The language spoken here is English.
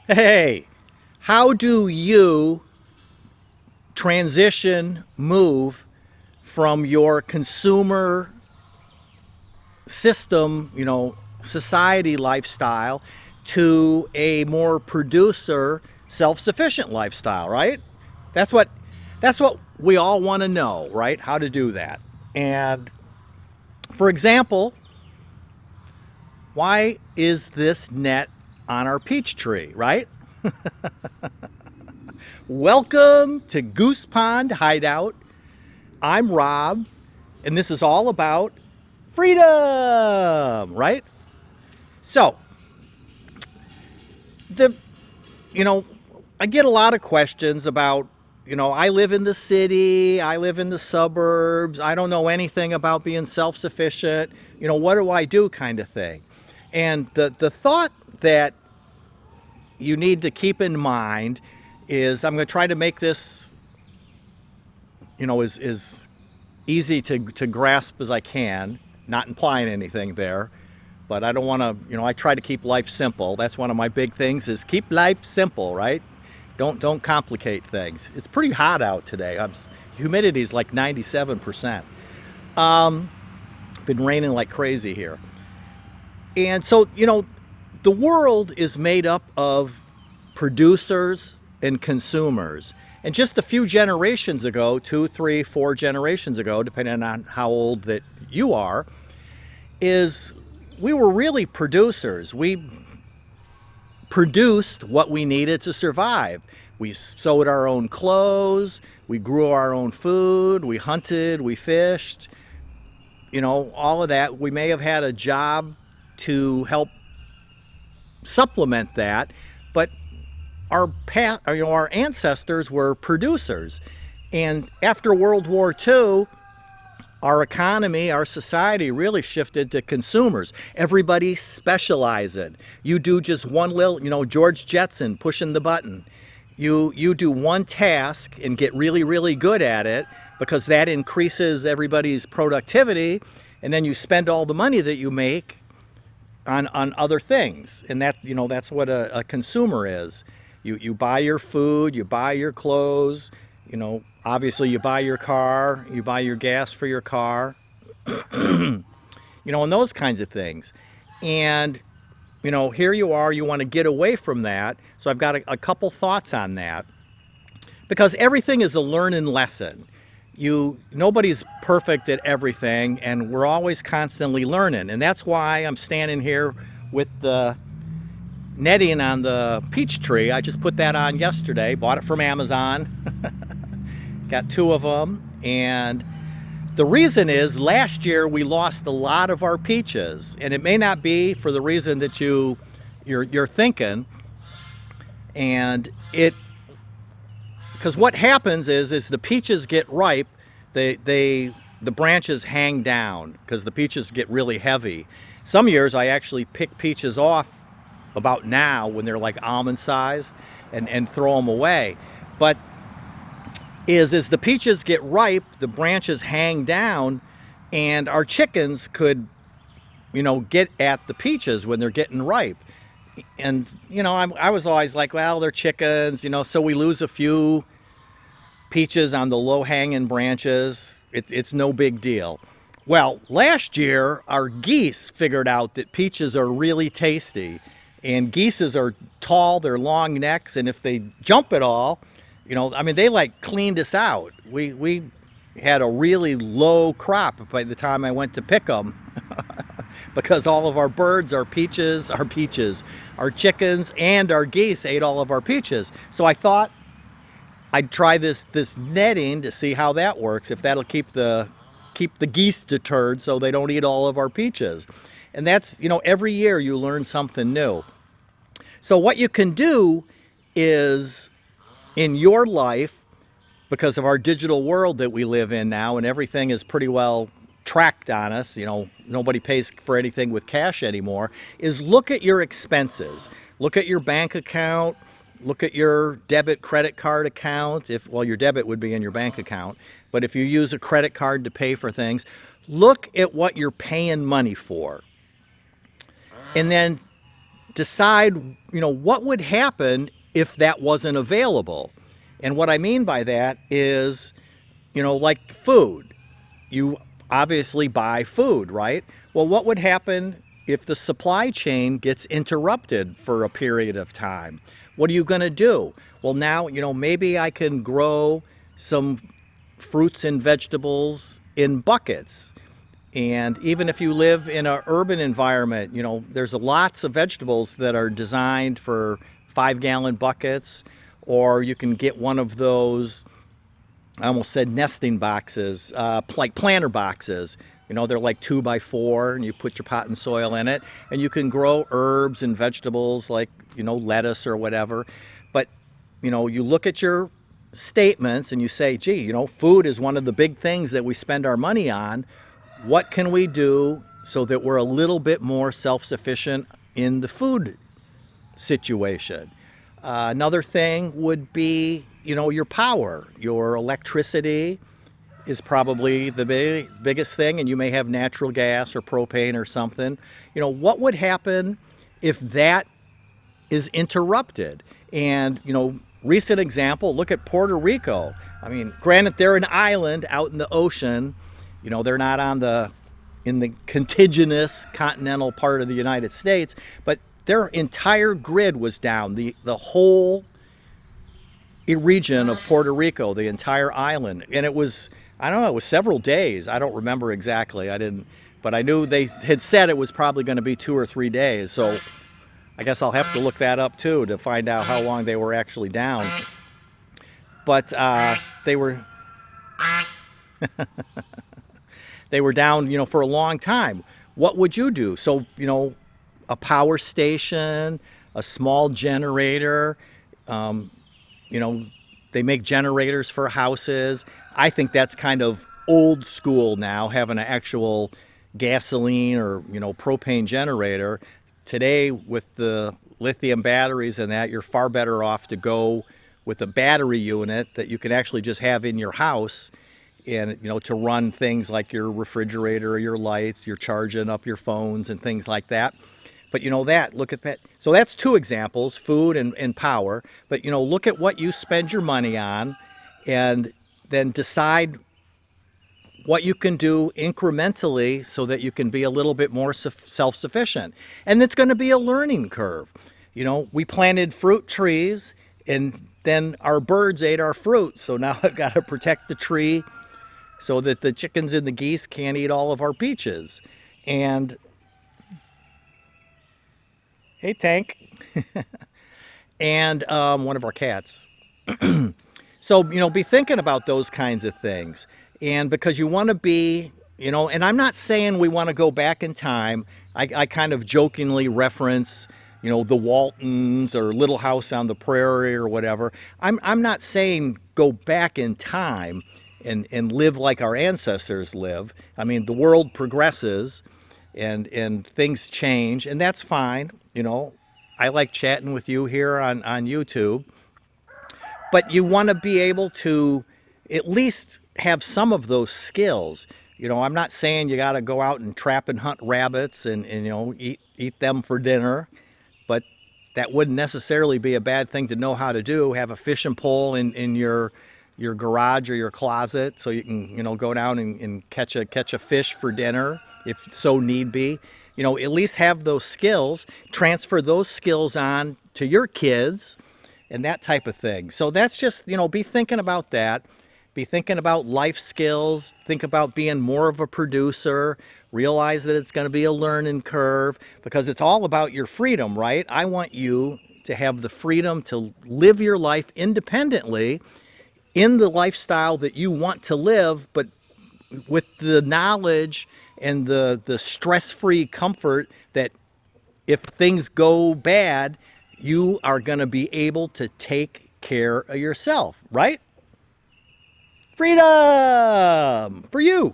Hey, how do you move from your consumer system, society lifestyle to a more producer, self-sufficient lifestyle, right? That's what that's what we all want to know, right? How to do that. And for example, why is this net on our peach tree, right? Welcome to Goose Pond Hideout. I'm Rob, and this is all about freedom, right? So, the you know, I get a lot of questions about, I live in the city, I live in the suburbs, I don't know anything about being self-sufficient, what do I do kind of thing. And the thought that you need to keep in mind is I'm going to try to make this, as easy to grasp as I can, not implying anything there. But I don't want to, I try to keep life simple. That's one of my big things is keep life simple, right? Don't complicate things. It's pretty hot out today. Humidity is like 97%. Been raining like crazy here. And so, the world is made up of producers and consumers. And just a few generations ago, 2, 3, 4 generations ago, depending on how old that you are, is we were really producers. We produced what we needed to survive. We sewed our own clothes, we grew our own food, we hunted, we fished, all of that. We may have had a job to help supplement that, but our ancestors were producers. And after World War II, our economy, our society really shifted to consumers. Everybody specializing. You do just one little, George Jetson pushing the button. You do one task and get really, really good at it because that increases everybody's productivity, and then you spend all the money that you make on other things. And that's what a consumer is. You buy your food, you buy your clothes, obviously you buy your car, you buy your gas for your car, and those kinds of things. And, here you are, you want to get away from that. So I've got a couple thoughts on that. Because everything is a learning lesson. Nobody's perfect at everything, and we're always constantly learning. And that's why I'm standing here with the netting on the peach tree. I just put that on yesterday, bought it from Amazon. Got 2 of them, and the reason is last year we lost a lot of our peaches, and it may not be for the reason that you're thinking. And because what happens is the peaches get ripe, the branches hang down because the peaches get really heavy. Some years I actually pick peaches off about now when they're like almond sized and throw them away. But as the peaches get ripe, the branches hang down, and our chickens could, get at the peaches when they're getting ripe. And, I was always like, well, they're chickens, so we lose a few peaches on the low-hanging branches. It's no big deal. Well, last year, our geese figured out that peaches are really tasty. And geeses are tall, they're long necks, and if they jump at all, they like cleaned us out. We had a really low crop by the time I went to pick them because all of our birds, our chickens, and our geese ate all of our peaches. So I thought I'd try this netting to see how that works, if that'll keep the geese deterred so they don't eat all of our peaches. And that's, every year you learn something new. So what you can do is, in your life, because of our digital world that we live in now, and everything is pretty well tracked on us, nobody pays for anything with cash anymore, is look at your expenses. Look at your bank account, look at your debit credit card account. Your debit would be in your bank account, but if you use a credit card to pay for things, look at what you're paying money for. And then decide, what would happen if that wasn't available. And what I mean by that is, like food. You obviously buy food, right? Well, what would happen if the supply chain gets interrupted for a period of time? What are you going to do? Well, now, maybe I can grow some fruits and vegetables in buckets. And even if you live in an urban environment, there's lots of vegetables that are designed for 5-gallon buckets, or you can get one of those, I almost said nesting boxes, like planter boxes. They're like 2x4, and you put your pot and soil in it, and you can grow herbs and vegetables like, lettuce or whatever. But, you look at your statements and you say, gee, food is one of the big things that we spend our money on. What can we do so that we're a little bit more self-sufficient in the food situation? Another thing would be, your power. Your electricity is probably the biggest thing, and you may have natural gas or propane or something. What would happen if that is interrupted? And, recent example, look at Puerto Rico. I mean, granted, they're an island out in the ocean. They're not in the contiguous continental part of the United States, but their entire grid was down. The whole region of Puerto Rico, the entire island. And it was, I don't know, it was several days. I don't remember exactly. But I knew they had said it was probably going to be 2 or 3 days. So I guess I'll have to look that up too to find out how long they were actually down. But they were they were down, for a long time. What would you do? So, a power station, a small generator, they make generators for houses. I think that's kind of old school now, having an actual gasoline or, propane generator. Today, with the lithium batteries and that, you're far better off to go with a battery unit that you can actually just have in your house, and to run things like your refrigerator or your lights, you're charging up your phones and things like that. But look at that. So that's 2 examples, food and power. But look at what you spend your money on, and then decide what you can do incrementally so that you can be a little bit more self-sufficient. And it's going to be a learning curve. We planted fruit trees, and then our birds ate our fruit. So now I've got to protect the tree so that the chickens and the geese can't eat all of our peaches. And hey, Tank. And one of our cats. So, be thinking about those kinds of things. And because you want to be, and I'm not saying we want to go back in time. I kind of jokingly reference, the Waltons or Little House on the Prairie or whatever. I'm not saying go back in time and live like our ancestors live. I mean, the world progresses and things change, and that's fine. I like chatting with you here on YouTube. But you want to be able to at least have some of those skills. I'm not saying you got to go out and trap and hunt rabbits and eat them for dinner, but that wouldn't necessarily be a bad thing to know how to do. Have a fishing pole in your garage or your closet, so you can go down and catch a fish for dinner if so need be. At least have those skills, transfer those skills on to your kids and that type of thing. So that's just, be thinking about that. Be thinking about life skills. Think about being more of a producer. Realize that it's going to be a learning curve, because it's all about your freedom, right? I want you to have the freedom to live your life independently in the lifestyle that you want to live, but with the knowledge and the stress-free comfort that if things go bad, you are going to be able to take care of yourself, right? Freedom for you.